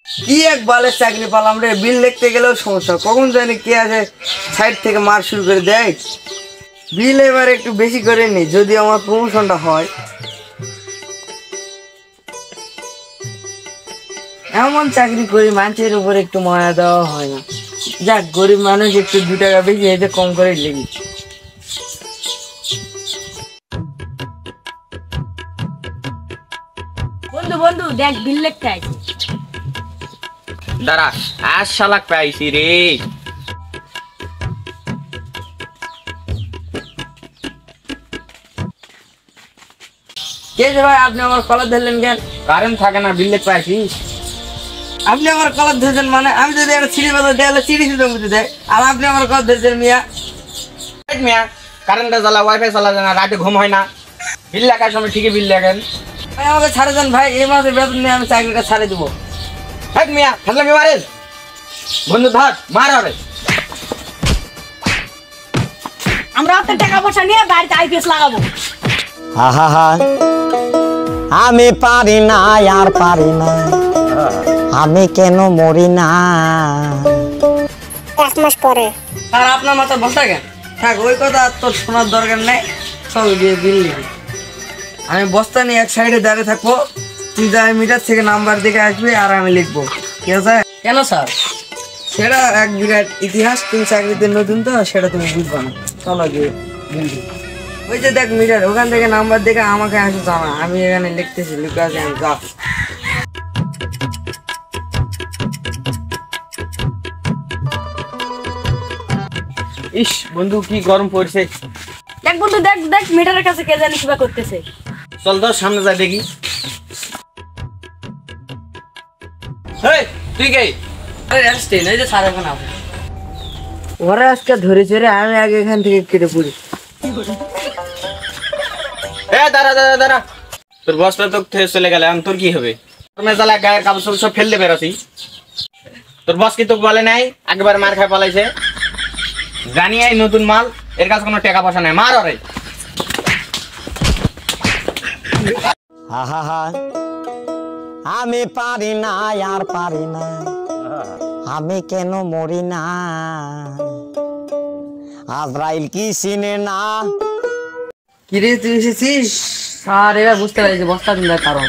কি এক বালের চাকরি পালাম রে, বিল লিখতে গেলেও সমস্যা, কখন জানি কে আছে সাইড থেকে মার শুরু করে দেয়। বিল এবার একটু বেশি করে নি, যদি আমার প্রমোশনটা হয়। এমন চাকরি করি মানুষের উপর একটু মায়া দেওয়া হয় না। যাক, গরিব মানুষ একটু 2 টাকা বেশি এতে কম করে লেগে। বন্ধু বন্ধু দেখ বিল লিখতে আইছি। দাঁড়া, আজ শালাক পাইছি রে। কে যে ভাই, আপনি আমার কলার ধরলেন কেন? কারেন্ট থাকে না, বিল লিখতে পাইছি। আপনি আমার কলার ধরেছেন মানে? আমি যদি একটা ছিঁড়ি বাজার দেয়ালে চিড়ি সুতো মুছে দেয়, আর আপনি আমার কলার ধরেছেন মিয়া। মিয়া, কারেন্টটা জ্বালা, ওয়াইফাই চালা যায় না, রাতে ঘুম হয় না, বিল লেখার সময় ঠিকই বিল লেখেন। ভাই আমাকে ছাড়ে দেন ভাই, এই মাসে বেতন নিয়ে আমি চাকরিটা ছাড়ে দেবো। হেক মিয়া, ফাজলামি মারেন? বন্ধু ধর, মার হবে। আমরা আপনার টাকা পয়সা নিয়ে বাড়িতে আইপিএস লাগাবো। আহা, আমি পারি না আর পারি না, আমি কেন মরি না। 1 মাস পরে আর আপনার মাথা বসা কেন? থাক, ওই কথা তোর শোনার দরকার নেই, সব গিয়ে বিল লিখি। আমি বস্তা নিয়ে এক সাইডে দাঁড়িয়ে থাকবো, তুই যা মিটার থেকে নাম্বার দিকে আসবি আর আমি লিখবো, ঠিক আছে? কেন স্যার? সেটা এক বিরাট ইতিহাস, তুমি চাকরিতে নতুন তো, সেটা তুমি বুঝবা না। চলো গিয়ে বিল দিই। ওই যে দেখ মিটার, ওখান থেকে নাম্বার দেখে আমাকে আসে জানা, আমি এখানে লিখতেছি, লিখে আছে আমি যা। ইস বন্ধু, কি গরম পড়ছে। দেখ বন্ধু দেখ দেখ মিটারের কাছে কে জানি কিবা করতেছে। চল তো সামনে যাই দেখি। হেই, তুই কে? আরে আসতে এই যে স্যার এখন আসে। ওরা আজকে ধরেছে রে, আমি আগে এখান থেকে কেটে পড়ি। দাঁড়া দাঁড়া দাঁড়া, তোর বসটা তো থেকে চলে গেলে, এখন তোর কি হবে? তোর জ্বালা গায়ের কাপড় সব ফেলতে বেরোছি। তোর বস কি তোকে বলে নাই একবার মার খায় পালাইছে? জানি এই নতুন মাল, এর কাছে কোনো টাকা পয়সা নাই, মার ওরে। আহা, আমি পারি না আর পারি না, আমি কেন মরি না। আজরাইল কি চিনে না। কিরে তুই এসেছিস? স্যার এবার বুঝতে পারছি বস্তা দিনের কারণ।